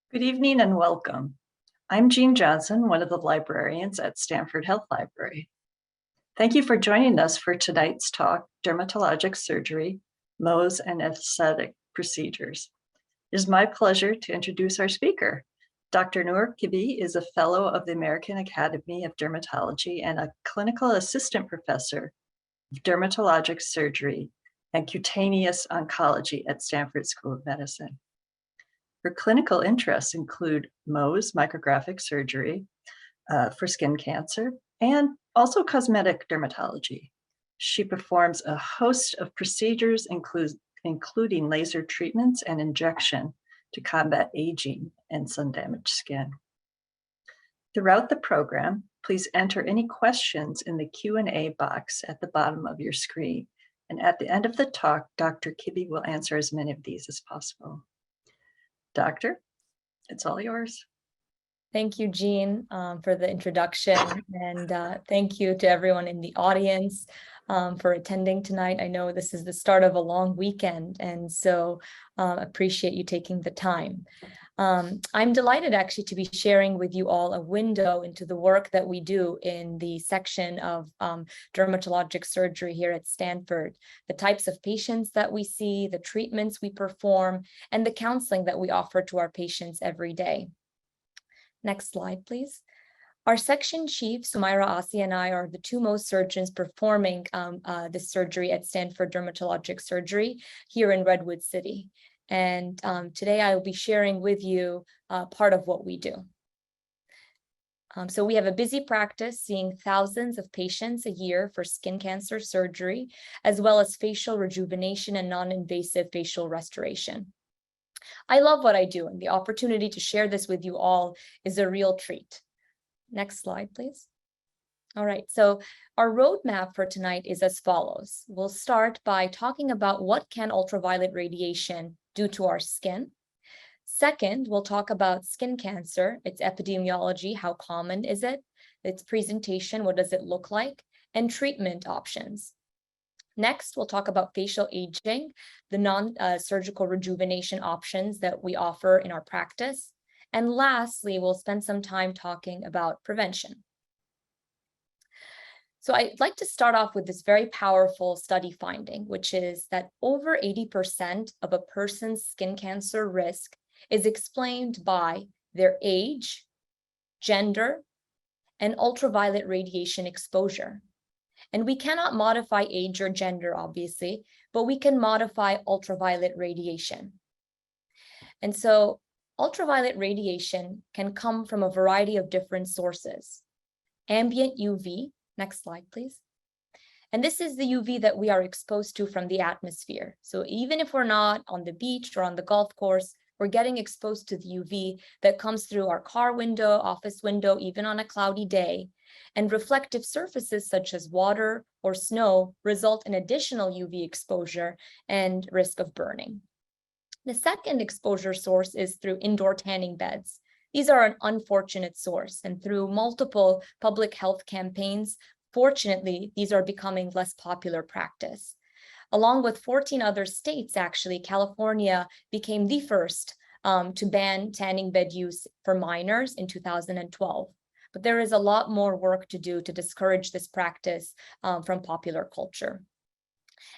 Good evening and welcome. I'm Jean Johnson, one of the librarians at Stanford Health Library. Thank you for joining us for tonight's talk, Dermatologic Surgery, Mohs and Aesthetic Procedures. It is my pleasure to introduce our speaker. Dr. Nour Kibbi is a fellow of the American Academy of Dermatology and a clinical assistant professor of dermatologic surgery and cutaneous oncology at Stanford School of Medicine. Her clinical interests include Mohs micrographic surgery for skin cancer and also cosmetic dermatology. She performs a host of procedures, including laser treatments and injection to combat aging and sun-damaged skin. Throughout the program, please enter any questions in the Q&A box at the bottom of your screen. And at the end of the talk, Dr. Kibbi will answer as many of these as possible. Doctor, it's all yours. Thank you, Jean, for the introduction, and thank you to everyone in the audience for attending tonight. I know this is the start of a long weekend, and so appreciate you taking the time. I'm delighted actually to be sharing with you all a window into the work that we do in the section of dermatologic surgery here at Stanford, the types of patients that we see, the treatments we perform, and the counseling that we offer to our patients every day. Next slide, please. Our section chief, Sumaira Asi, and I are the two Mohs surgeons performing this surgery at Stanford Dermatologic Surgery here in Redwood City. And today I will be sharing with you part of what we do. So we have a busy practice seeing thousands of patients a year for skin cancer surgery, as well as facial rejuvenation and non-invasive facial restoration. I love what I do, and the opportunity to share this with you all is a real treat. Next slide, please. All right, so our roadmap for tonight is as follows. We'll start by talking about what can ultraviolet radiation do to our skin. Second, we'll talk about skin cancer, its epidemiology, how common is it, its presentation, what does it look like, and treatment options. Next, we'll talk about facial aging, the non-surgical rejuvenation options that we offer in our practice. And lastly, we'll spend some time talking about prevention. So I'd like to start off with this very powerful study finding, which is that over 80% of a person's skin cancer risk is explained by their age, gender, and ultraviolet radiation exposure. And we cannot modify age or gender, obviously, but we can modify ultraviolet radiation. And so ultraviolet radiation can come from a variety of different sources. Ambient UV, next slide, please. And this is the UV that we are exposed to from the atmosphere. So even if we're not on the beach or on the golf course, we're getting exposed to the UV that comes through our car window, office window, even on a cloudy day. And reflective surfaces such as water or snow result in additional UV exposure and risk of burning. The second exposure source is through indoor tanning beds. These are an unfortunate source, and through multiple public health campaigns, fortunately, these are becoming less popular practice. Along with 14 other states, actually, California became the first to ban tanning bed use for minors in 2012. But there is a lot more work to do to discourage this practice from popular culture.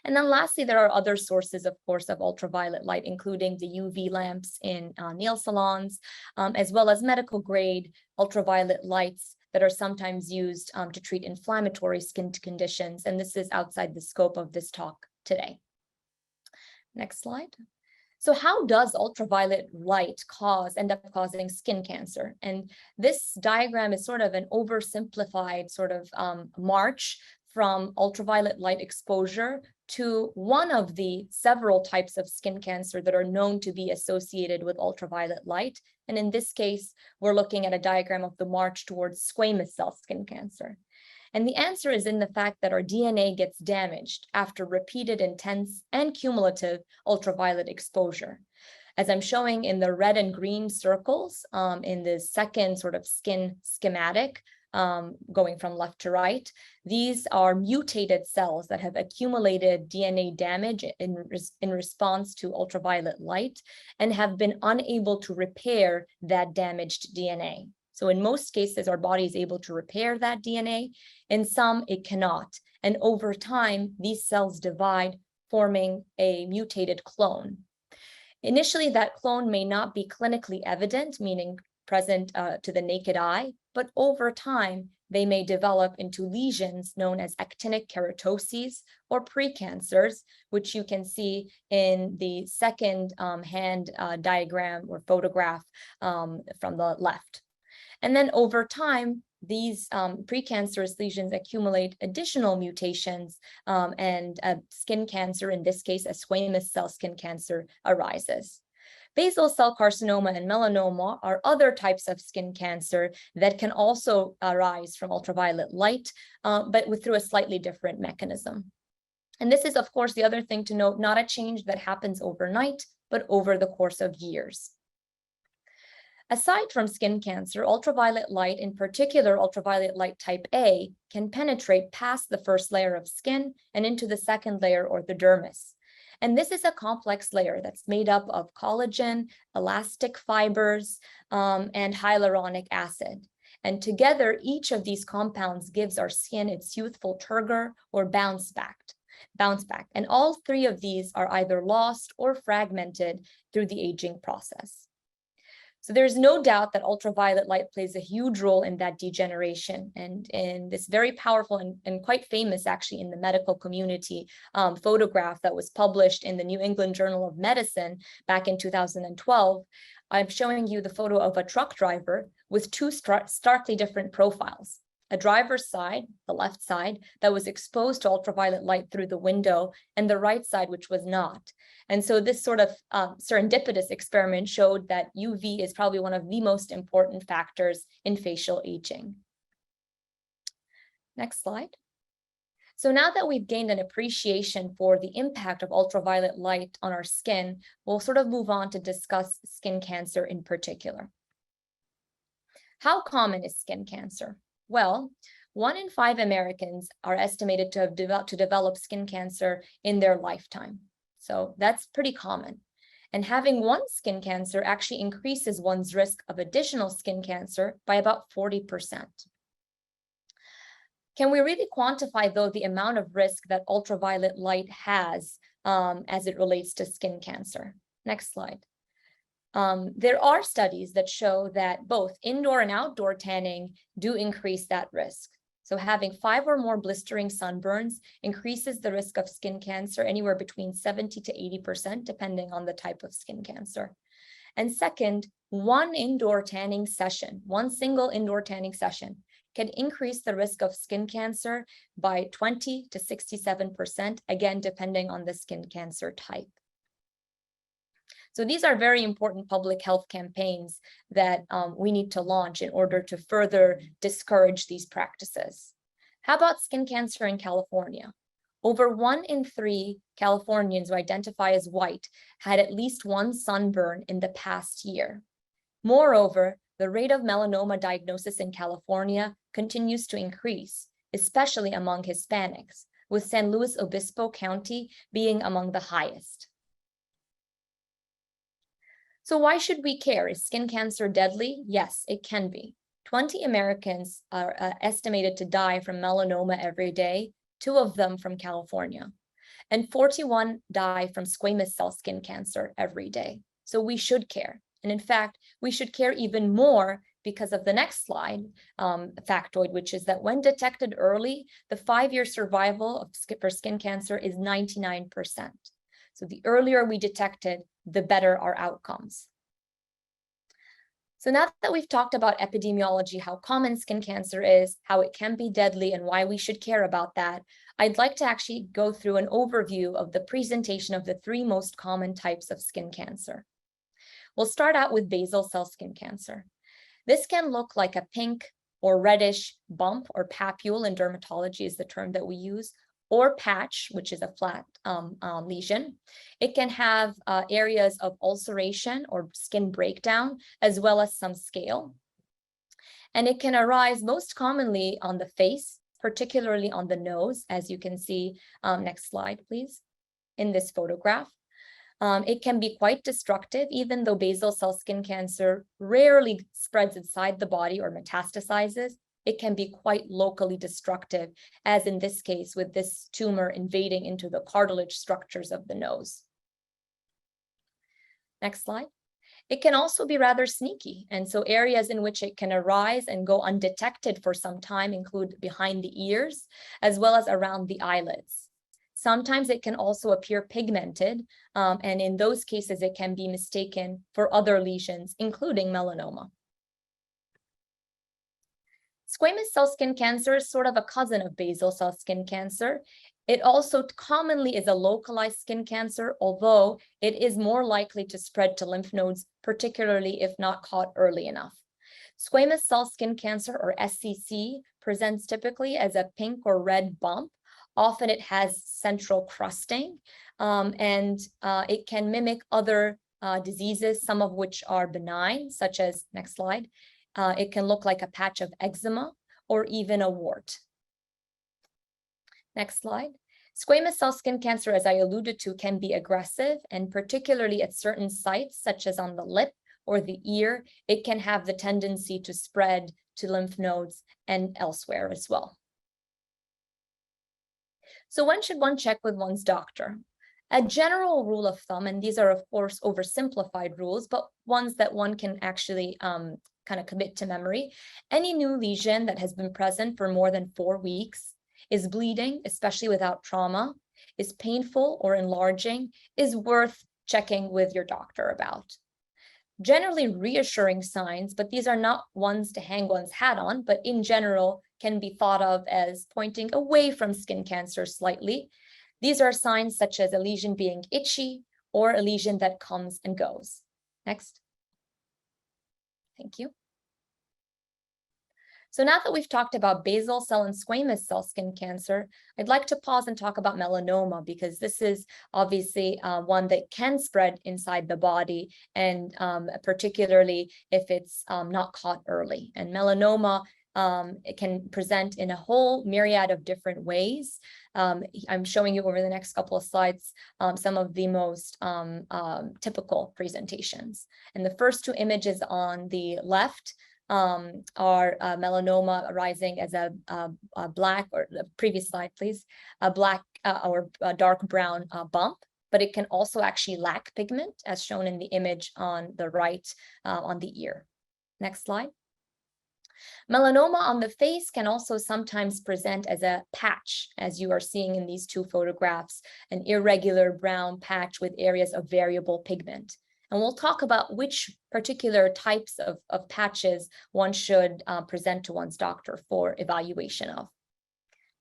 And then lastly, there are other sources, of course, of ultraviolet light, including the UV lamps in nail salons, as well as medical grade ultraviolet lights that are sometimes used to treat inflammatory skin conditions. And this is outside the scope of this talk today. Next slide. So how does ultraviolet light end up causing skin cancer? And this diagram is sort of an oversimplified sort of march from ultraviolet light exposure to one of the several types of skin cancer that are known to be associated with ultraviolet light. And in this case, we're looking at a diagram of the march towards squamous cell skin cancer. And the answer is in the fact that our DNA gets damaged after repeated intense and cumulative ultraviolet exposure. As I'm showing in the red and green circles in the second sort of skin schematic, going from left to right. These are mutated cells that have accumulated DNA damage in response to ultraviolet light and have been unable to repair that damaged DNA. So in most cases, our body is able to repair that DNA. In some, it cannot. And over time, these cells divide, forming a mutated clone. Initially, that clone may not be clinically evident, meaning present to the naked eye, but over time, they may develop into lesions known as actinic keratoses or precancers, which you can see in the second hand diagram or photograph from the left. And then over time, these precancerous lesions accumulate additional mutations and skin cancer, in this case, a squamous cell skin cancer arises. Basal cell carcinoma and melanoma are other types of skin cancer that can also arise from ultraviolet light, but through a slightly different mechanism. And this is, of course, the other thing to note, not a change that happens overnight, but over the course of years. Aside from skin cancer, ultraviolet light, in particular ultraviolet light type A, can penetrate past the first layer of skin and into the second layer, or the dermis. And this is a complex layer that's made up of collagen, elastic fibers, and hyaluronic acid. And together, each of these compounds gives our skin its youthful turgor or bounce back. And all three of these are either lost or fragmented through the aging process. So there's no doubt that ultraviolet light plays a huge role in that degeneration. And in this very powerful and quite famous, actually, in the medical community photograph that was published in the New England Journal of Medicine back in 2012, I'm showing you the photo of a truck driver with two starkly different profiles. A driver's side, the left side, that was exposed to ultraviolet light through the window, and the right side, which was not. And so this sort of serendipitous experiment showed that UV is probably one of the most important factors in facial aging. Next slide. So now that we've gained an appreciation for the impact of ultraviolet light on our skin, we'll sort of move on to discuss skin cancer in particular. How common is skin cancer? Well, 1 in 5 Americans are estimated to have develop skin cancer in their lifetime. So that's pretty common. And having one skin cancer actually increases one's risk of additional skin cancer by about 40%. Can we really quantify, though, the amount of risk that ultraviolet light has as it relates to skin cancer? Next slide. There are studies that show that both indoor and outdoor tanning do increase that risk. So having 5 or more blistering sunburns increases the risk of skin cancer anywhere between 70 to 80%, depending on the type of skin cancer. And second, one single indoor tanning session can increase the risk of skin cancer by 20 to 67%, again, depending on the skin cancer type. So these are very important public health campaigns that we need to launch in order to further discourage these practices. How about skin cancer in California? Over 1 in 3 Californians who identify as white had at least one sunburn in the past year. Moreover, the rate of melanoma diagnosis in California continues to increase, especially among Hispanics, with San Luis Obispo County being among the highest. So why should we care? Is skin cancer deadly? Yes, it can be. 20 Americans are estimated to die from melanoma every day, 2 of them from California. And 41 die from squamous cell skin cancer every day. So we should care. And in fact, we should care even more because of the next slide factoid, which is that when detected early, the 5-year survival for skin cancer is 99%. So the earlier we detect it, the better our outcomes. So now that we've talked about epidemiology, how common skin cancer is, how it can be deadly, and why we should care about that, I'd like to actually go through an overview of the presentation of the 3 most common types of skin cancer. We'll start out with basal cell skin cancer. This can look like a pink or reddish bump, or papule in dermatology is the term that we use, or patch, which is a flat lesion. It can have areas of ulceration or skin breakdown, as well as some scale. And it can arise most commonly on the face, particularly on the nose, as you can see. Next slide, please, in this photograph. It can be quite destructive, even though basal cell skin cancer rarely spreads inside the body or metastasizes. It can be quite locally destructive, as in this case with this tumor invading into the cartilage structures of the nose. Next slide. It can also be rather sneaky, and so areas in which it can arise and go undetected for some time include behind the ears, as well as around the eyelids. Sometimes it can also appear pigmented, and in those cases, it can be mistaken for other lesions, including melanoma. Squamous cell skin cancer is sort of a cousin of basal cell skin cancer. It also commonly is a localized skin cancer, although it is more likely to spread to lymph nodes, particularly if not caught early enough. Squamous cell skin cancer, or SCC, presents typically as a pink or red bump. Often it has central crusting, and it can mimic other diseases, some of which are benign, such as, next slide, it can look like a patch of eczema or even a wart. Next slide. Squamous cell skin cancer, as I alluded to, can be aggressive, and particularly at certain sites, such as on the lip or the ear, it can have the tendency to spread to lymph nodes and elsewhere as well. So when should one check with one's doctor? A general rule of thumb, and these are of course oversimplified rules, but ones that one can actually kind of commit to memory. Any new lesion that has been present for more than 4 weeks, is bleeding, especially without trauma, is painful or enlarging, is worth checking with your doctor about. Generally reassuring signs, but these are not ones to hang one's hat on, but in general can be thought of as pointing away from skin cancer slightly. These are signs such as a lesion being itchy or a lesion that comes and goes. Next. Thank you. So now that we've talked about basal cell and squamous cell skin cancer, I'd like to pause and talk about melanoma, because this is obviously one that can spread inside the body, and particularly if it's not caught early. And melanoma, it can present in a whole myriad of different ways. I'm showing you over the next couple of slides some of the most typical presentations. And the first two images on the left are melanoma arising as a black, or the previous slide, please, a black or a dark brown bump, but it can also actually lack pigment, as shown in the image on the right on the ear. Next slide. Melanoma on the face can also sometimes present as a patch, as you are seeing in these two photographs, an irregular brown patch with areas of variable pigment. And we'll talk about which particular types of patches one should present to one's doctor for evaluation of.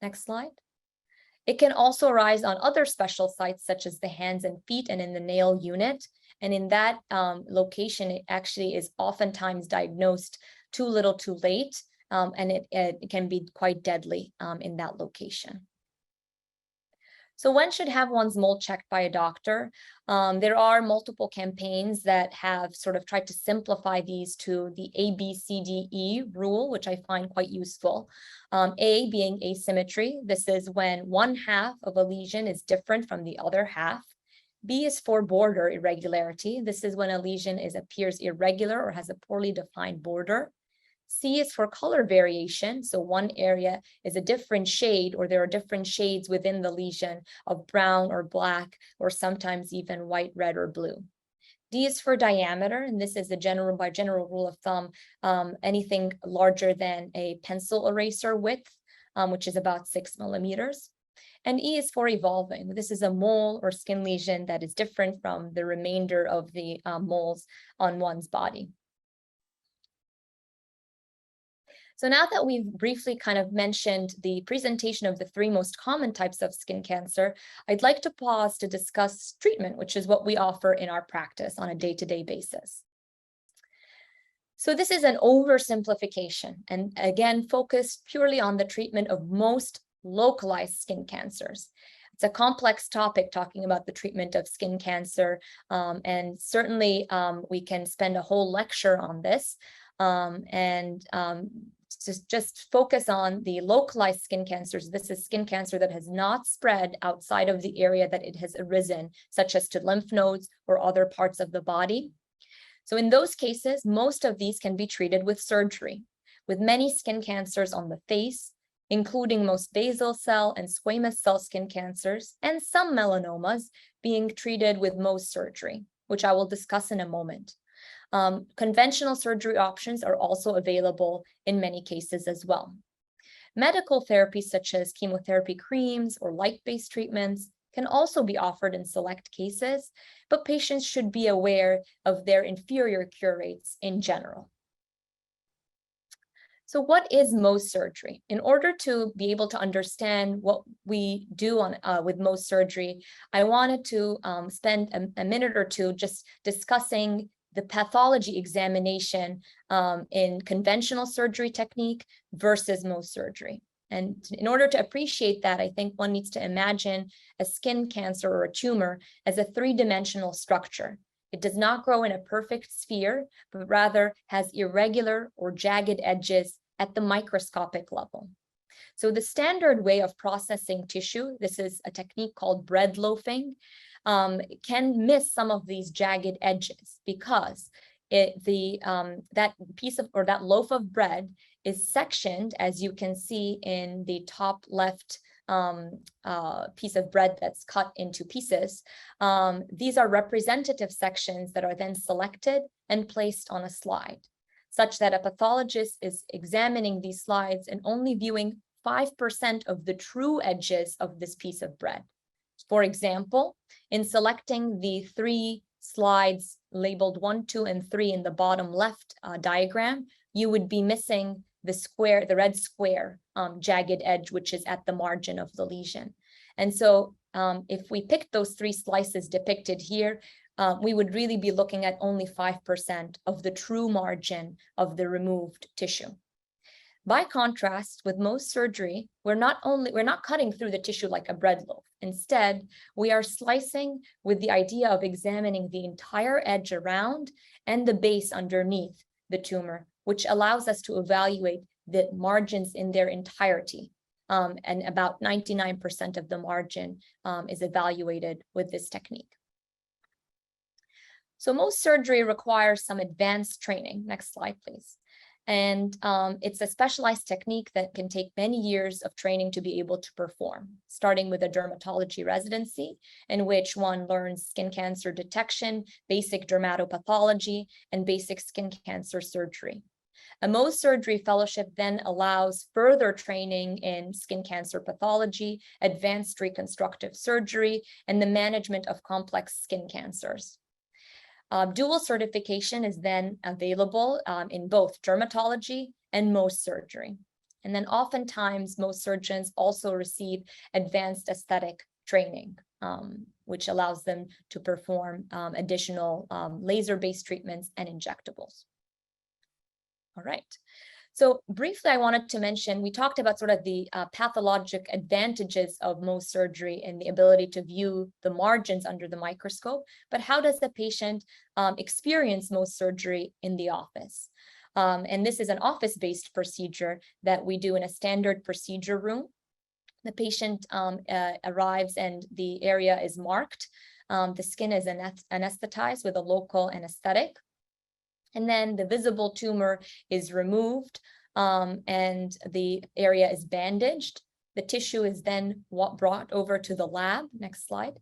Next slide. It can also arise on other special sites, such as the hands and feet and in the nail unit. And in that location, it actually is oftentimes diagnosed too little too late, and it can be quite deadly in that location. So one should have one's mole checked by a doctor. There are multiple campaigns that have sort of tried to simplify these to the ABCDE rule, which I find quite useful. A being asymmetry. This is when one half of a lesion is different from the other half. B is for border irregularity. This is when a lesion appears irregular or has a poorly defined border. C is for color variation. So one area is a different shade, or there are different shades within the lesion of brown or black, or sometimes even white, red, or blue. D is for diameter, and this is by general rule of thumb, anything larger than a pencil eraser width, which is about 6 millimeters. And E is for evolving. This is a mole or skin lesion that is different from the remainder of the moles on one's body. So now that we've briefly kind of mentioned the presentation of the 3 most common types of skin cancer, I'd like to pause to discuss treatment, which is what we offer in our practice on a day-to-day basis. So this is an oversimplification, and again, focused purely on the treatment of most localized skin cancers. It's a complex topic, talking about the treatment of skin cancer, and certainly we can spend a whole lecture on this. Just focus on the localized skin cancers. This is skin cancer that has not spread outside of the area that it has arisen, such as to lymph nodes or other parts of the body. So in those cases, most of these can be treated with surgery, with many skin cancers on the face, including most basal cell and squamous cell skin cancers, and some melanomas being treated with Mohs surgery, which I will discuss in a moment. Conventional surgery options are also available in many cases as well. Medical therapies such as chemotherapy creams or light-based treatments can also be offered in select cases, but patients should be aware of their inferior cure rates in general. So what is Mohs surgery? In order to be able to understand what we do with Mohs surgery, I wanted to spend a minute or two just discussing the pathology examination in conventional surgery technique versus Mohs surgery. And in order to appreciate that, I think one needs to imagine a skin cancer or a tumor as a three-dimensional structure. It does not grow in a perfect sphere, but rather has irregular or jagged edges at the microscopic level. So the standard way of processing tissue, this is a technique called bread loafing, can miss some of these jagged edges because that piece of, or that loaf of bread is sectioned, as you can see in the top left piece of bread that's cut into pieces. These are representative sections that are then selected and placed on a slide, such that a pathologist is examining these slides and only viewing 5% of the true edges of this piece of bread. For example, in selecting the 3 slides labeled 1, 2, and 3 in the bottom left diagram, you would be missing the red square jagged edge, which is at the margin of the lesion. And so if we picked those 3 slices depicted here, we would really be looking at only 5% of the true margin of the removed tissue. By contrast, with Mohs surgery, we're not cutting through the tissue like a bread loaf. Instead, we are slicing with the idea of examining the entire edge around and the base underneath the tumor, which allows us to evaluate the margins in their entirety. And about 99% of the margin is evaluated with this technique. So Mohs surgery requires some advanced training. Next slide, please. And it's a specialized technique that can take many years of training to be able to perform, starting with a dermatology residency, in which one learns skin cancer detection, basic dermatopathology, and basic skin cancer surgery. A Mohs surgery fellowship then allows further training in skin cancer pathology, advanced reconstructive surgery, and the management of complex skin cancers. Dual certification is then available in both dermatology and Mohs surgery. And then oftentimes, Mohs surgeons also receive advanced aesthetic training, which allows them to perform additional laser-based treatments and injectables. All right. So briefly, I wanted to mention, we talked about sort of the pathologic advantages of Mohs surgery and the ability to view the margins under the microscope, but how does the patient experience Mohs surgery in the office? And this is an office-based procedure that we do in a standard procedure room. The patient arrives and the area is marked. The skin is anesthetized with a local anesthetic. And then the visible tumor is removed and the area is bandaged. The tissue is then brought over to the lab, next slide,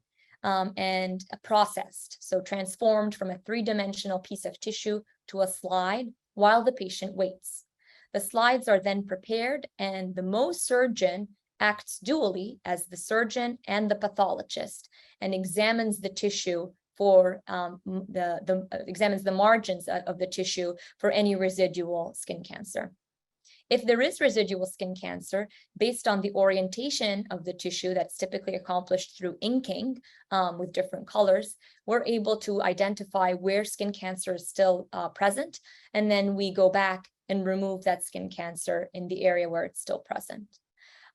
and processed. So transformed from a 3-dimensional piece of tissue to a slide while the patient waits. The slides are then prepared and the Mohs surgeon acts dually as the surgeon and the pathologist and examines the tissue for examines the margins of the tissue for any residual skin cancer. If there is residual skin cancer, based on the orientation of the tissue that's typically accomplished through inking with different colors, we're able to identify where skin cancer is still present, and then we go back and remove that skin cancer in the area where it's still present.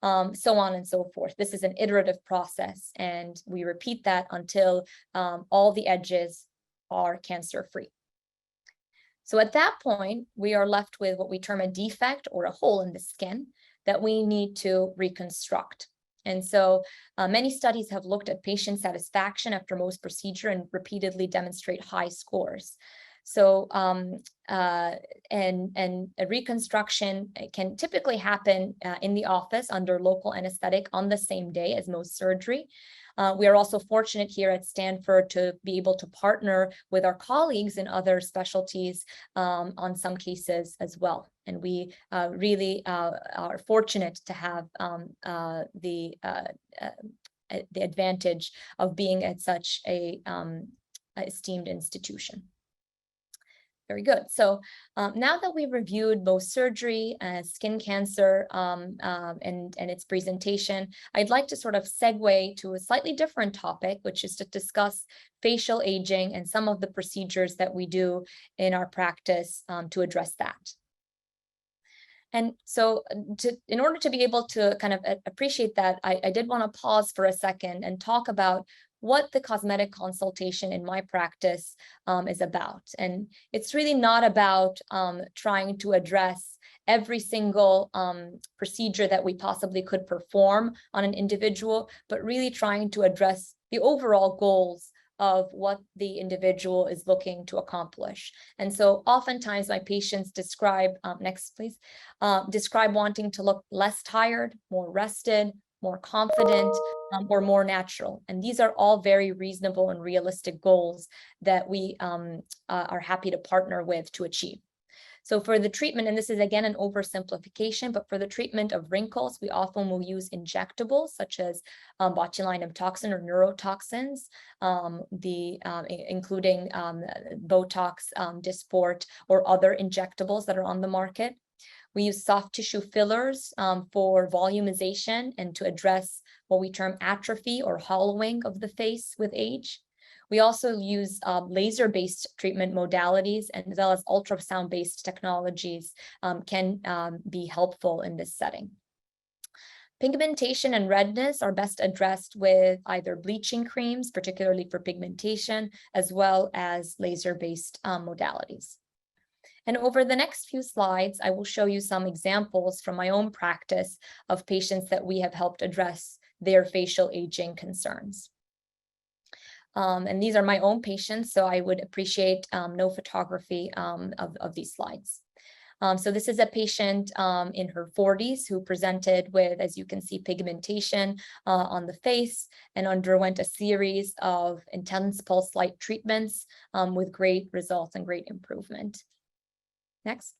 So on and so forth. This is an iterative process, and we repeat that until all the edges are cancer-free. So at that point, we are left with what we term a defect or a hole in the skin that we need to reconstruct. And so many studies have looked at patient satisfaction after Mohs procedure and repeatedly demonstrate high scores. So and a reconstruction can typically happen in the office under local anesthetic on the same day as Mohs surgery. We are also fortunate here at Stanford to be able to partner with our colleagues in other specialties on some cases as well. And we really are fortunate to have the advantage of being at such a esteemed institution. Very good. So now that we've reviewed Mohs surgery, skin cancer, and its presentation, I'd like to sort of segue to a slightly different topic, which is to discuss facial aging and some of the procedures that we do in our practice to address that. And so in order to be able to kind of appreciate that, I did want to pause for a second and talk about what the cosmetic consultation in my practice is about. And it's really not about trying to address every single procedure that we possibly could perform on an individual, but really trying to address the overall goals of what the individual is looking to accomplish. And so oftentimes my patients describe, next please, describe wanting to look less tired, more rested, more confident, or more natural. And these are all very reasonable and realistic goals that we are happy to partner with to achieve. So for the treatment, and this is again an oversimplification, but for the treatment of wrinkles, we often will use injectables such as botulinum toxin or neurotoxins, including Botox, Dysport, or other injectables that are on the market. We use soft tissue fillers for volumization and to address what we term atrophy or hollowing of the face with age. We also use laser-based treatment modalities, and as well as ultrasound-based technologies can be helpful in this setting. Pigmentation and redness are best addressed with either bleaching creams, particularly for pigmentation, as well as laser-based modalities. And over the next few slides, I will show you some examples from my own practice of patients that we have helped address their facial aging concerns. And these are my own patients, so I would appreciate no photography of these slides. So this is a patient in her 40s who presented with, as you can see, pigmentation on the face and underwent a series of intense pulse light treatments with great results and great improvement. Next.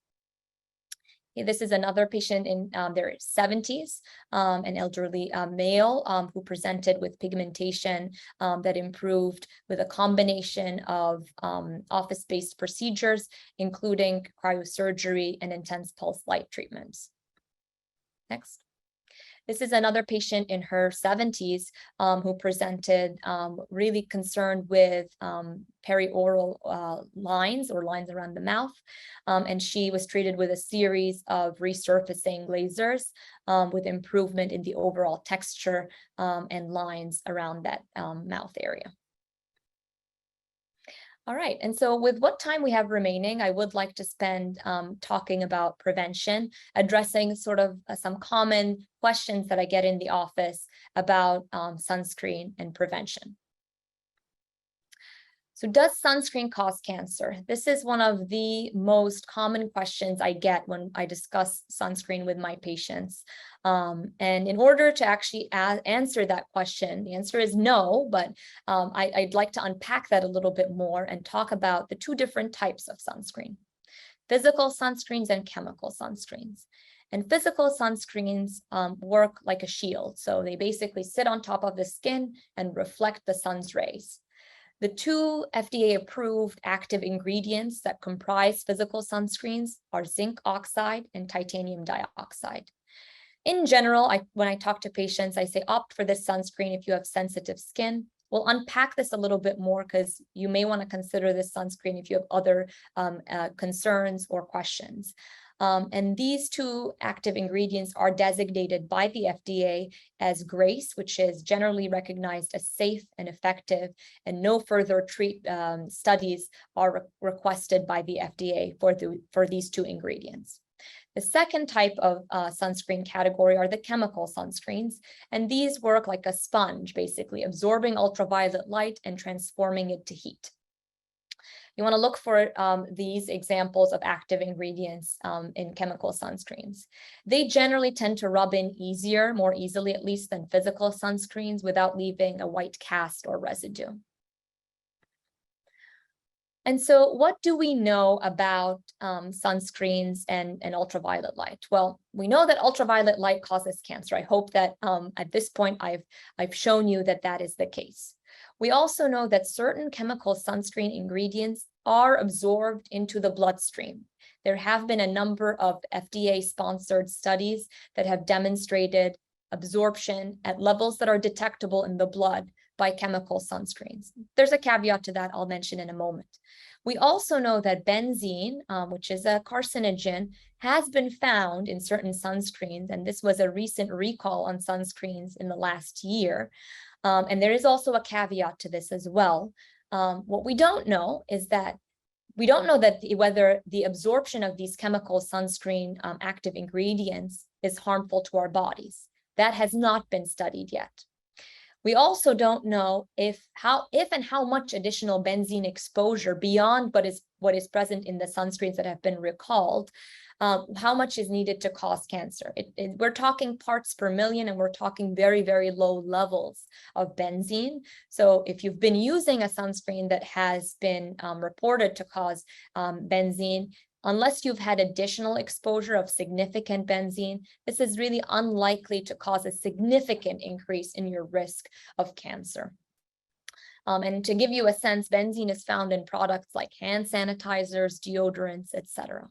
Okay, this is another patient in their 70s, an elderly male who presented with pigmentation that improved with a combination of office-based procedures, including cryosurgery and intense pulse light treatments. Next. This is another patient in her 70s who presented really concerned with perioral lines or lines around the mouth. And she was treated with a series of resurfacing lasers with improvement in the overall texture and lines around that mouth area. All right, and so with what time we have remaining, I would like to spend talking about prevention, addressing sort of some common questions that I get in the office about sunscreen and prevention. So does sunscreen cause cancer? This is one of the most common questions I get when I discuss sunscreen with my patients. And in order to actually answer that question, the answer is no, but I'd like to unpack that a little bit more and talk about the two different types of sunscreen: physical sunscreens and chemical sunscreens. And physical sunscreens work like a shield. So they basically sit on top of the skin and reflect the sun's rays. The two FDA-approved active ingredients that comprise physical sunscreens are zinc oxide and titanium dioxide. In general, when I talk to patients, I say opt for this sunscreen if you have sensitive skin. We'll unpack this a little bit more because you may want to consider this sunscreen if you have other concerns or questions. And these two active ingredients are designated by the FDA as GRACE, which is generally recognized as safe and effective, and no further studies are requested by the FDA for these two ingredients. The second type of sunscreen category are the chemical sunscreens, and these work like a sponge, basically absorbing ultraviolet light and transforming it to heat. You want to look for these examples of active ingredients in chemical sunscreens. They generally tend to rub in easier, more easily at least, than physical sunscreens without leaving a white cast or residue. And so what do we know about sunscreens and ultraviolet light? Well, we know that ultraviolet light causes cancer. I hope that at this point I've shown you that that is the case. We also know that certain chemical sunscreen ingredients are absorbed into the bloodstream. There have been a number of FDA-sponsored studies that have demonstrated absorption at levels that are detectable in the blood by chemical sunscreens. There's a caveat to that I'll mention in a moment. We also know that benzene, which is a carcinogen, has been found in certain sunscreens, and this was a recent recall on sunscreens in the last year. And there is also a caveat to this as well. What we don't know is that we don't know that whether the absorption of these chemical sunscreen active ingredients is harmful to our bodies. That has not been studied yet. We also don't know if and how much additional benzene exposure beyond what is present in the sunscreens that have been recalled, how much is needed to cause cancer. We're talking parts per million, and we're talking very, very low levels of benzene. So if you've been using a sunscreen that has been reported to cause benzene, unless you've had additional exposure of significant benzene, this is really unlikely to cause a significant increase in your risk of cancer. And to give you a sense, benzene is found in products like hand sanitizers, deodorants, etc.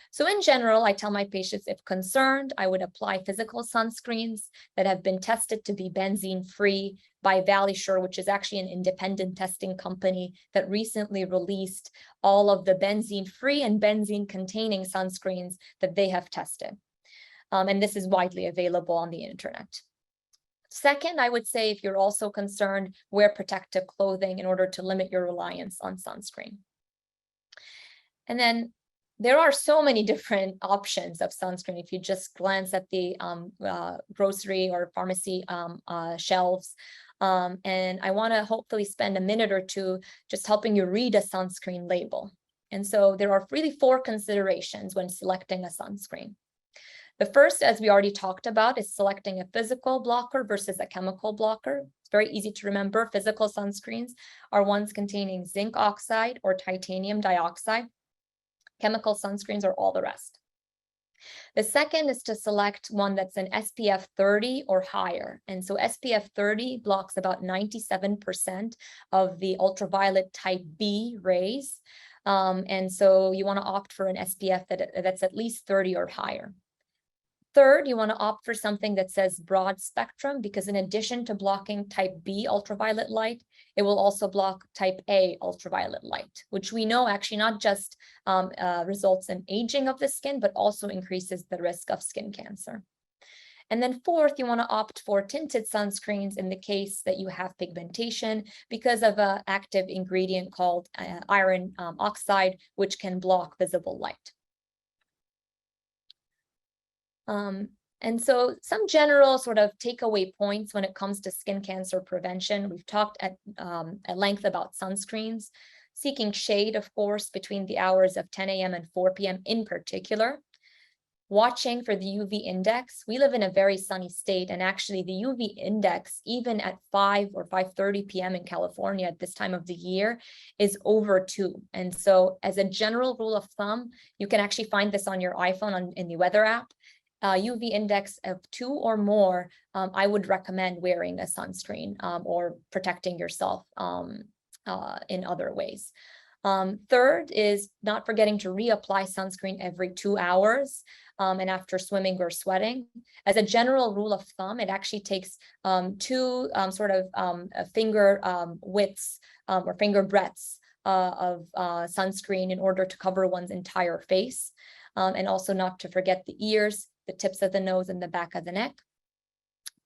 So in general, I tell my patients, if concerned, I would apply physical sunscreens that have been tested to be benzene-free by ValueSure, which is actually an independent testing company that recently released all of the benzene-free and benzene-containing sunscreens that they have tested. And this is widely available on the internet. Second, I would say if you're also concerned, wear protective clothing in order to limit your reliance on sunscreen. And then there are so many different options of sunscreen. If you just glance at the grocery or pharmacy shelves, and I want to hopefully spend a minute or two just helping you read a sunscreen label. And so there are really 4 considerations when selecting a sunscreen. The first, as we already talked about, is selecting a physical blocker versus a chemical blocker. It's very easy to remember. Physical sunscreens are ones containing zinc oxide or titanium dioxide. Chemical sunscreens are all the rest. The second is to select one that's an SPF 30 or higher. And so SPF 30 blocks about 97% of the ultraviolet type B rays. And so you want to opt for an SPF that's at least 30 or higher. Third, you want to opt for something that says broad spectrum, because in addition to blocking type B ultraviolet light, it will also block type A ultraviolet light, which we know actually not just results in aging of the skin, but also increases the risk of skin cancer. And then fourth, you want to opt for tinted sunscreens in the case that you have pigmentation because of an active ingredient called iron oxide, which can block visible light. And so some general sort of takeaway points when it comes to skin cancer prevention. We've talked at length about sunscreens, seeking shade, of course, between the hours of 10 a.m. and 4 p.m. in particular. Watching for the UV index. We live in a very sunny state, and actually the UV index, even at 5 or 5:30 p.m. in California at this time of the year, is over 2. And so as a general rule of thumb, you can actually find this on your iPhone in the weather app. UV index of 2 or more, I would recommend wearing a sunscreen or protecting yourself in other ways. Third is not forgetting to reapply sunscreen every 2 hours and after swimming or sweating. As a general rule of thumb, it actually takes 2 finger widths or finger breadths of sunscreen in order to cover one's entire face. and also not to forget the ears, the tips of the nose, and the back of the neck.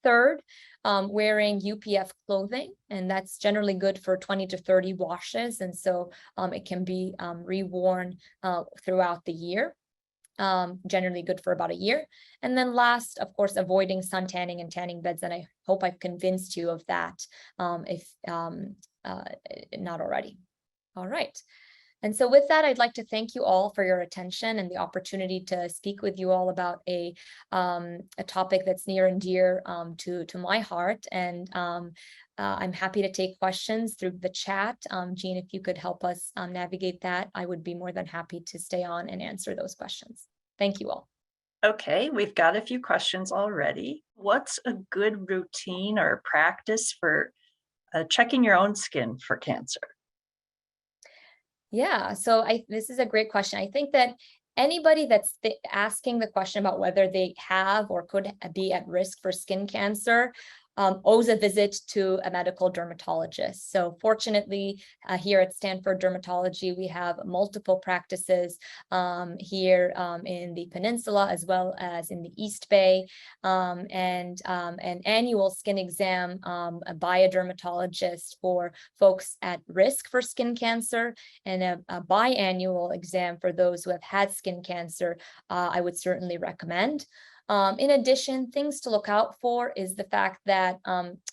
Third, wearing UPF clothing, and that's generally good for 20 to 30 washes, and so it can be reworn throughout the year. Generally good for about a year. And then last, of course, avoiding sun tanning and tanning beds, and I hope I've convinced you of that, if not already. All right. And so with that, I'd like to thank you all for your attention and the opportunity to speak with you all about a topic that's near and dear to my heart. And I'm happy to take questions through the chat. Jean, if you could help us navigate that, I would be more than happy to stay on and answer those questions. Thank you all. Okay, we've got a few questions already. What's a good routine or practice for checking your own skin for cancer? Yeah, so this is a great question. I think that anybody that's asking the question about whether they have or could be at risk for skin cancer owes a visit to a medical dermatologist. So fortunately, here at Stanford Dermatology, we have multiple practices here in the peninsula as well as in the East Bay, and an annual skin exam by a dermatologist for folks at risk for skin cancer, and a biannual exam for those who have had skin cancer, I would certainly recommend. In addition, things to look out for is the fact that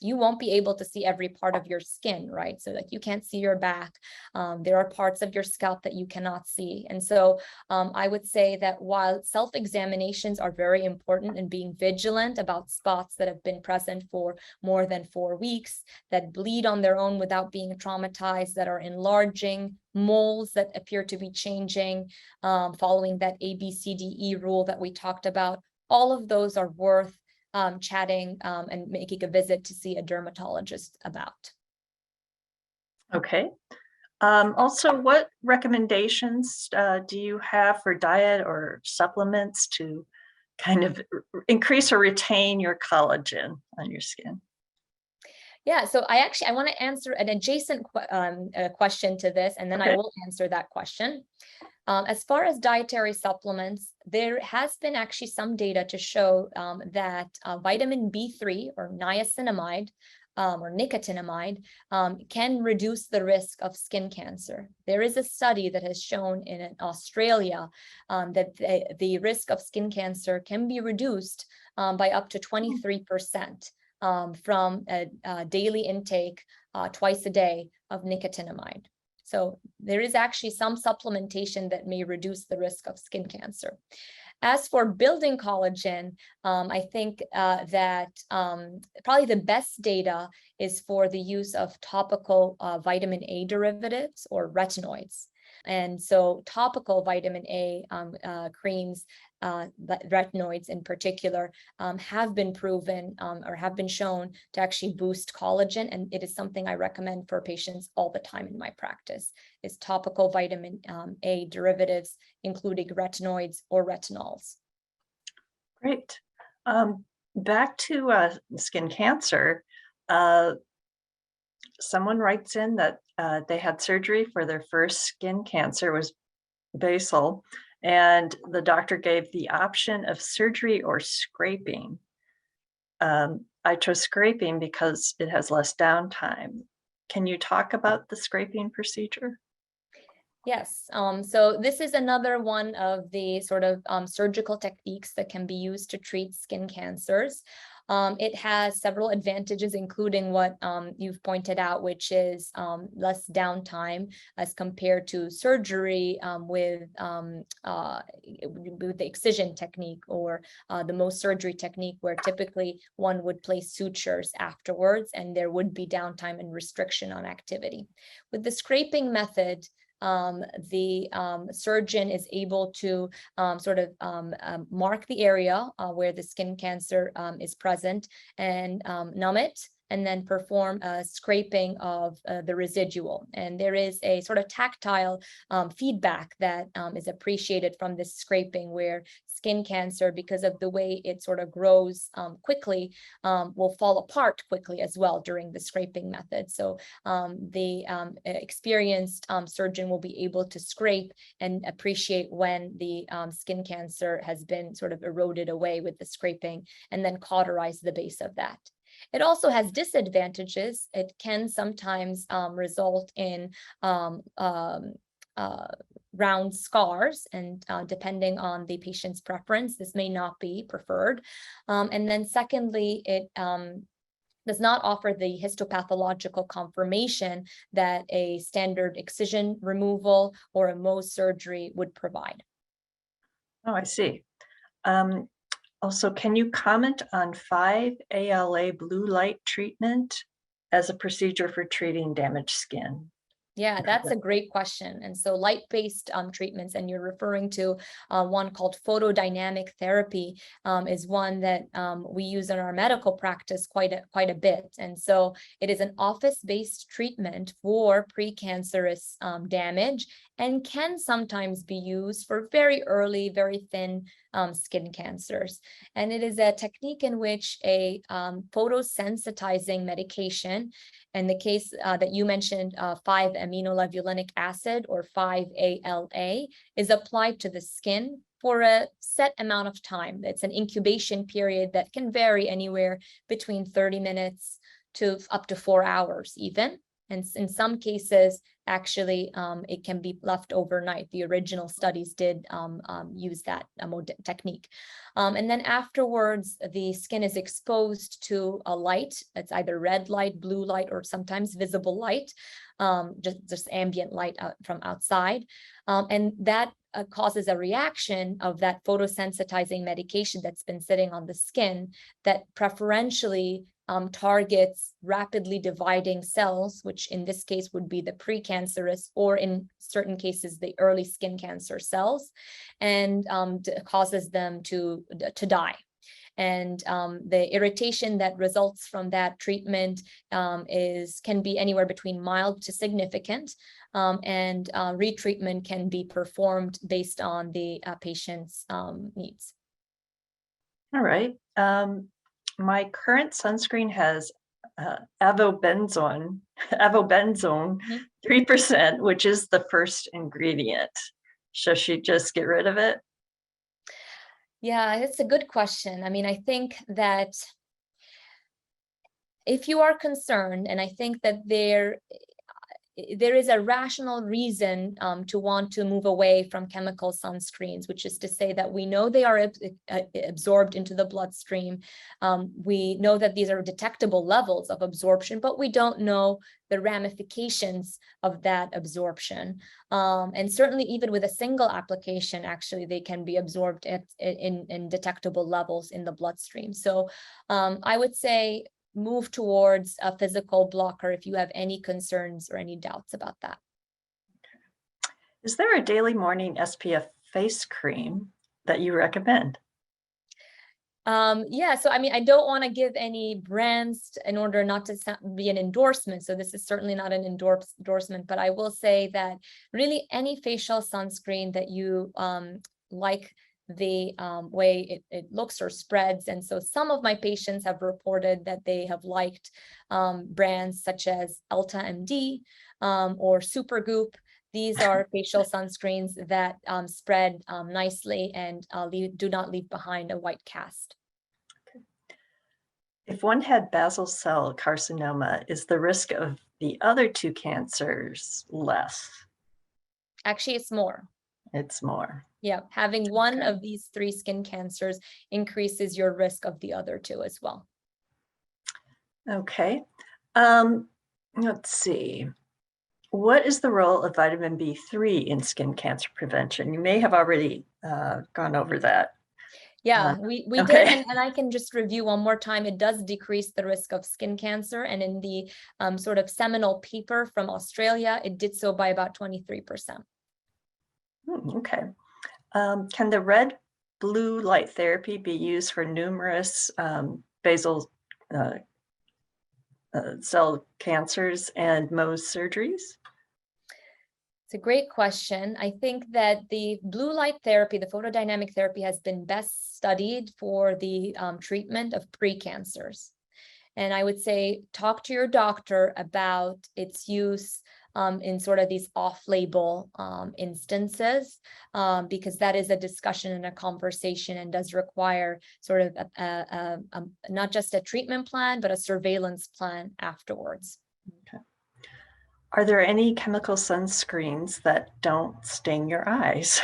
you won't be able to see every part of your skin, right? So like you can't see your back. There are parts of your scalp that you cannot see. And so I would say that while self-examinations are very important and being vigilant about spots that have been present for more than 4 weeks, that bleed on their own without being traumatized, that are enlarging, moles that appear to be changing, following that ABCDE rule that we talked about, all of those are worth chatting and making a visit to see a dermatologist about. Okay. Also, what recommendations do you have for diet or supplements to kind of increase or retain your collagen on your skin? Yeah, so I want to answer an adjacent question to this, and then I will answer that question. As far as dietary supplements, there has been actually some data to show that vitamin B3 or niacinamide or nicotinamide can reduce the risk of skin cancer. There is a study that has shown in Australia that the risk of skin cancer can be reduced by up to 23% from a daily intake twice a day of nicotinamide. So there is actually some supplementation that may reduce the risk of skin cancer. As for building collagen, I think that probably the best data is for the use of topical vitamin A derivatives or retinoids. And so topical vitamin A creams, retinoids in particular, have been proven or have been shown to actually boost collagen. And it is something I recommend for patients all the time in my practice, is topical vitamin A derivatives, including retinoids or retinols. Great. Back to skin cancer. Someone writes in that they had surgery for their first skin cancer, was basal, and the doctor gave the option of surgery or scraping. I chose scraping because it has less downtime. Can you talk about the scraping procedure? Yes, so this is another one of the sort of surgical techniques that can be used to treat skin cancers. It has several advantages, including what you've pointed out, which is less downtime as compared to surgery with the excision technique or the Mohs surgery technique, where typically one would place sutures afterwards and there would be downtime and restriction on activity. With the scraping method, the surgeon is able to sort of mark the area where the skin cancer is present and numb it and then perform a scraping of the residual. And there is a sort of tactile feedback that is appreciated from this scraping, where skin cancer, because of the way it sort of grows quickly, will fall apart quickly as well during the scraping method. So the experienced surgeon will be able to scrape and appreciate when the skin cancer has been sort of eroded away with the scraping, and then cauterize the base of that. It also has disadvantages. It can sometimes result in round scars, and depending on the patient's preference, this may not be preferred. And then secondly, it does not offer the histopathological confirmation that a standard excision removal or a Mohs surgery would provide. Oh, I see. Also, can you comment on 5-ALA blue light treatment as a procedure for treating damaged skin? Yeah, that's a great question. And so light-based treatments, and you're referring to one called photodynamic therapy, is one that we use in our medical practice quite a bit. And so it is an office-based treatment for precancerous damage, and can sometimes be used for very early, very thin skin cancers. And it is a technique in which a photosensitizing medication, in the case that you mentioned, 5-aminolevulinic acid, or 5-ALA, is applied to the skin for a set amount of time. It's an incubation period that can vary anywhere between 30 minutes to up to 4 hours even. And in some cases, actually, it can be left overnight. The original studies did use that technique. And then afterwards, the skin is exposed to a light. It's either red light, blue light, or sometimes visible light, just ambient light from outside. And that causes a reaction of that photosensitizing medication that's been sitting on the skin, that preferentially targets rapidly dividing cells, which in this case would be the precancerous, or in certain cases, the early skin cancer cells, and causes them to die. And the irritation that results from that treatment can be anywhere between mild to significant, and retreatment can be performed based on the patient's needs. All right. My current sunscreen has avobenzone, 3%, which is the first ingredient. Should she just get rid of it? Yeah, it's a good question. I mean, I think that if you are concerned, and I think that there is a rational reason to want to move away from chemical sunscreens, which is to say that we know they are absorbed into the bloodstream. We know that these are detectable levels of absorption, but we don't know the ramifications of that absorption. And certainly even with a single application, actually, they can be absorbed in detectable levels in the bloodstream. So I would say move towards a physical blocker if you have any concerns or any doubts about that. Is there a daily morning SPF face cream that you recommend? Yeah, so I mean, I don't want to give any brands in order not to be an endorsement. So this is certainly not an endorsement, but I will say that really any facial sunscreen that you like the way it looks or spreads. And so some of my patients have reported that they have liked brands such as Elta MD or Supergoop. These are facial sunscreens that spread nicely and do not leave behind a white cast. If one had basal cell carcinoma, is the risk of the other two cancers less? Actually, it's more. It's more. Yeah, having one of these 3 skin cancers increases your risk of the other 2 as well. Okay. Let's see. What is the role of vitamin B3 in skin cancer prevention? You may have already gone over that. Yeah, we did, and I can just review one more time. It does decrease the risk of skin cancer, and in the sort of seminal paper from Australia, it did so by about 23%. Okay. Can the red blue light therapy be used for numerous basal cell cancers and Mohs surgeries? It's a great question. I think that the blue light therapy, the photodynamic therapy, has been best studied for the treatment of precancers. And I would say talk to your doctor about its use in sort of these off-label instances, because that is a discussion and a conversation and does require sort of not just a treatment plan, but a surveillance plan afterwards. Okay. Are there any chemical sunscreens that don't sting your eyes?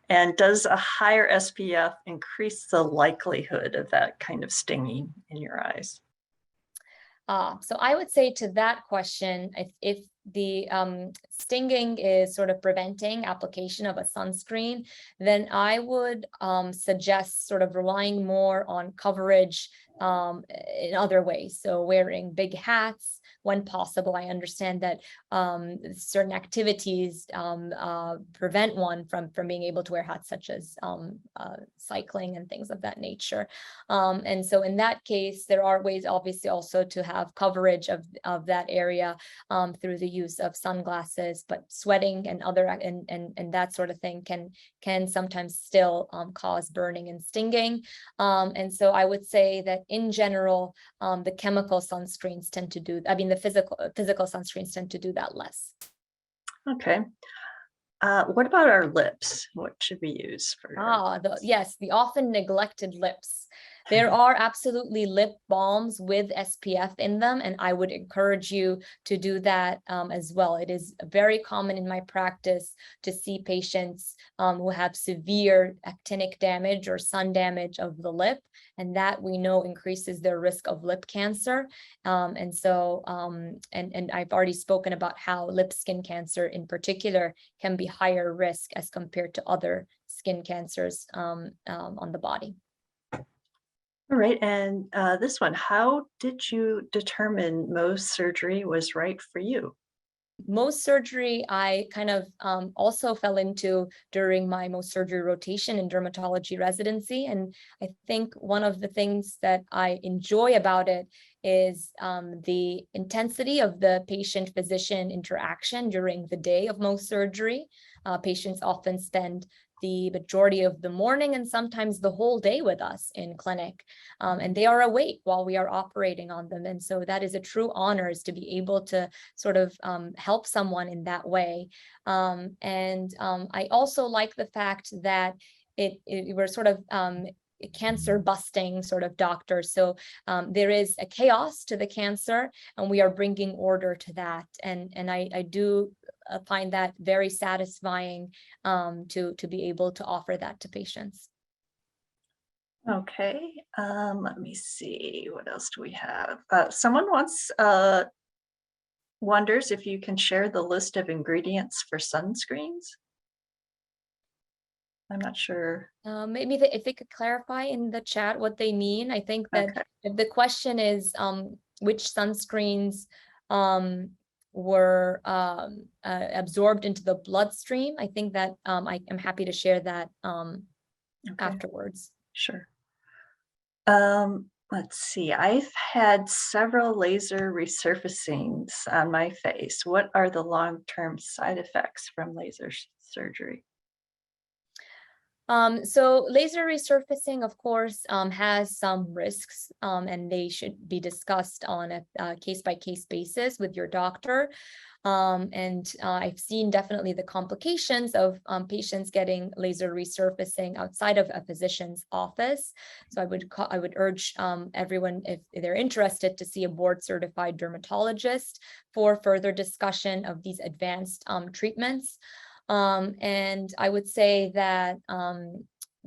And does a higher SPF increase the likelihood of that kind of stinging in your eyes? So I would say to that question, if the stinging is sort of preventing application of a sunscreen, then I would suggest sort of relying more on coverage in other ways. So wearing big hats when possible. I understand that certain activities prevent one from being able to wear hats, such as cycling and things of that nature. And so in that case, there are ways, obviously, also to have coverage of that area through the use of sunglasses, but sweating and other and that sort of thing can sometimes still cause burning and stinging. And so I would say that in general, the chemical sunscreens tend to do, the physical sunscreens tend to do that less. Okay. What about our lips? What should we use for? Yes, the often neglected lips. There are absolutely lip balms with SPF in them, and I would encourage you to do that as well. It is very common in my practice to see patients who have severe actinic damage or sun damage of the lip, and that we know increases their risk of lip cancer. And I've already spoken about how lip skin cancer in particular can be higher risk as compared to other skin cancers on the body. All right, and this one, how did you determine Mohs surgery was right for you? Mohs surgery, I kind of also fell into during my Mohs surgery rotation in dermatology residency. And I think one of the things that I enjoy about it is the intensity of the patient-physician interaction during the day of Mohs surgery. Patients often spend the majority of the morning and sometimes the whole day with us in clinic. And they are awake while we are operating on them. And so that is a true honor, is to be able to sort of help someone in that way. I also like the fact that we're sort of cancer busting sort of doctors. So there is a chaos to the cancer, and we are bringing order to that. And I do find that very satisfying to be able to offer that to patients. Okay, let me see, what else do we have? Someone wonders if you can share the list of ingredients for sunscreens. I'm not sure. Maybe if they could clarify in the chat what they mean. I think that Okay. if the question is which sunscreens were absorbed into the bloodstream, I think that I am happy to share that afterwards. Sure. Let's see. I've had several laser resurfacings on my face. What are the long-term side effects from laser surgery? So laser resurfacing, of course, has some risks, and they should be discussed on a case-by-case basis with your doctor. I've seen definitely the complications of patients getting laser resurfacing outside of a physician's office. So I would urge everyone, if they're interested, to see a board-certified dermatologist for further discussion of these advanced treatments. And I would say that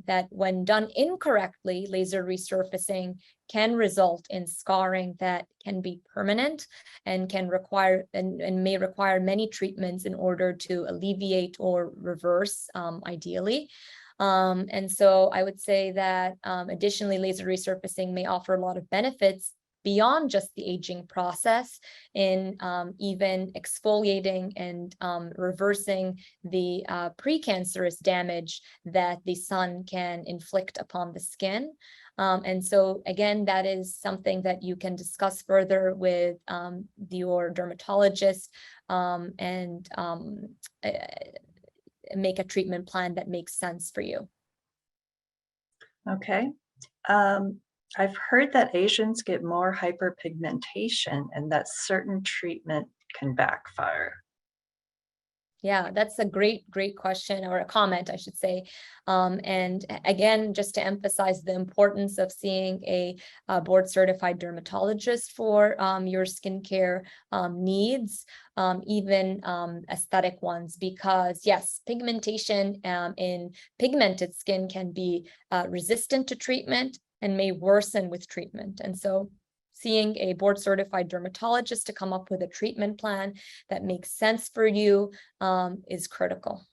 that when done incorrectly, laser resurfacing can result in scarring that can be permanent and can require and may require many treatments in order to alleviate or reverse, ideally. And so I would say that additionally, laser resurfacing may offer a lot of benefits beyond just the aging process in even exfoliating and reversing the precancerous damage that the sun can inflict upon the skin. And so again, that is something that you can discuss further with your dermatologist and make a treatment plan that makes sense for you. Okay. I've heard that Asians get more hyperpigmentation and that certain treatment can backfire. Yeah, that's a great question, or a comment, I should say. And again, just to emphasize the importance of seeing a board certified dermatologist for your skincare needs, even aesthetic ones, because yes, pigmentation in pigmented skin can be resistant to treatment and may worsen with treatment. And so seeing a board certified dermatologist to come up with a treatment plan that makes sense for you is critical.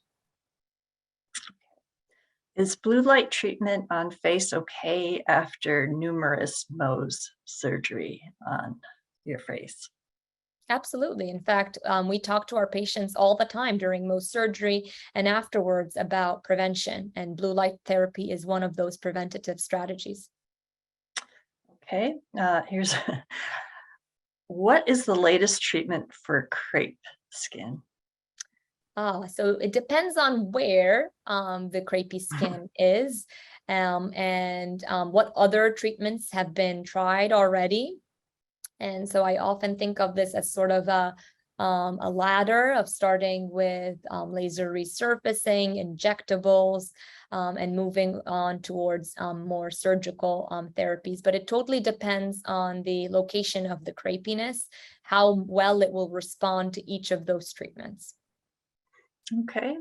Is blue light treatment on face okay after numerous Mohs surgery on your face? Absolutely. In fact, we talk to our patients all the time during Mohs surgery and afterwards about prevention, and blue light therapy is one of those preventative strategies. Okay, here's what is the latest treatment for crepe skin? So it depends on where the crepey skin is and what other treatments have been tried already. And so I often think of this as sort of a ladder of starting with laser resurfacing, injectables, and moving on towards more surgical therapies. But it totally depends on the location of the crepiness, how well it will respond to each of those treatments. Okay.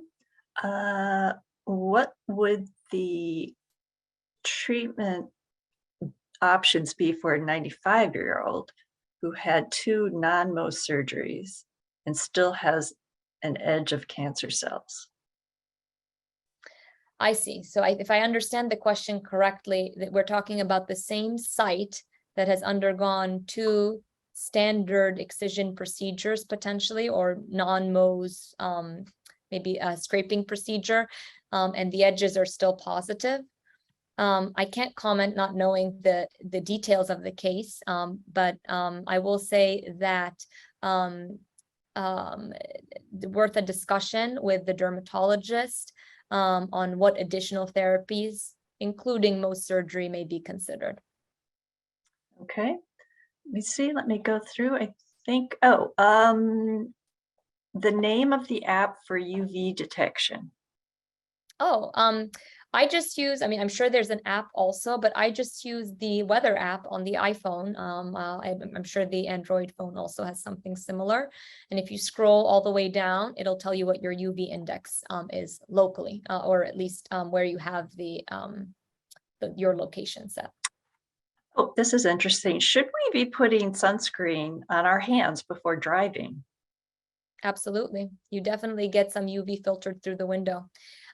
What would the treatment options be for a 95-year-old who had 2 non-Mohs surgeries and still has an edge of cancer cells? I see. So if I understand the question correctly, that we're talking about the same site that has undergone 2 standard excision procedures potentially, or non-Mohs, maybe a scraping procedure, and the edges are still positive. I can't comment not knowing the details of the case, but I will say that worth a discussion with the dermatologist on what additional therapies, including Mohs surgery, may be considered. Okay. Let me see. Let me go through. I think, the name of the app for UV detection. Oh, I just use, I mean, I'm sure there's an app also, but I just use the weather app on the iPhone. I'm sure the Android phone also has something similar. And if you scroll all the way down, it'll tell you what your UV index is locally, or at least where you have your location set. Oh, this is interesting. Should we be putting sunscreen on our hands before driving? Absolutely. You definitely get some UV filtered through the window.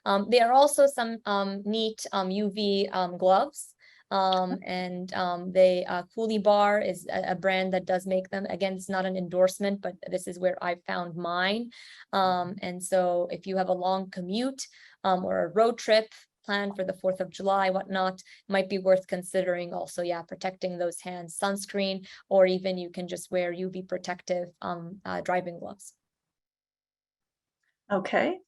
There are also some neat UV gloves. And the Coolie Bar is a brand that does make them. Again, it's not an endorsement, but this is where I found mine. And so if you have a long commute or a road trip planned for the 4th of July, whatnot, might be worth considering also, yeah, protecting those hands, sunscreen, or even you can just wear UV protective driving gloves. Okay.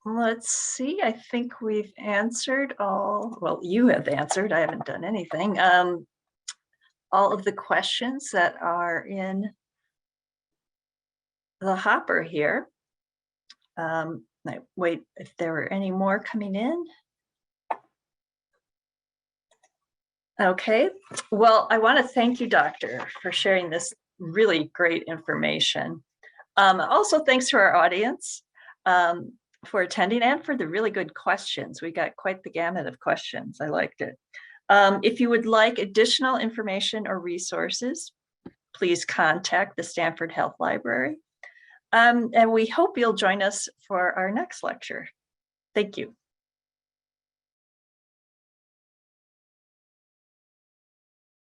Let's see. I think we've answered all, well, you have answered, I haven't done anything. All of the questions that are in the hopper here. Wait, if there were any more coming in. Okay. Well, I want to thank you, Doctor, for sharing this really great information. Also, thanks to our audience for attending and for the really good questions. We got quite the gamut of questions. I liked it. If you would like additional information or resources, please contact the Stanford Health Library. And we hope you'll join us for our next lecture. Thank you.